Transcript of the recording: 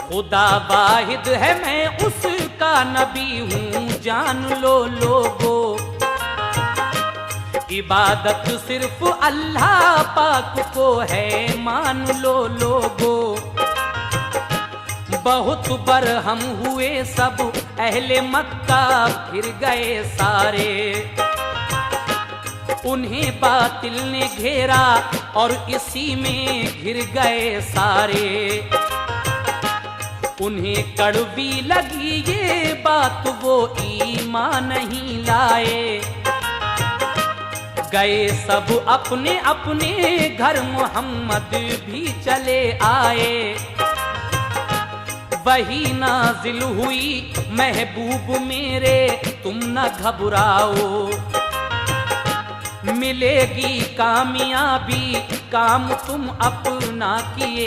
खुदा वाहिद है, मैं उसका नबी हूँ, जान लो लोगो। इबादत सिर्फ अल्लाह पाक को है, मान लो लोगो। बहुत बरहम हुए सब अहले मक्का, फिर गए सारे। उन्हें बातिल ने घेरा और इसी में घिर गए सारे। उन्हें कड़वी लगी ये बात, वो ईमान नहीं लाए। गए सब अपने अपने घर, मोहम्मद भी चले आए। वही नाजिल हुई महबूब मेरे, तुम न घबराओ। मिलेगी कामयाबी, काम तुम अपना किए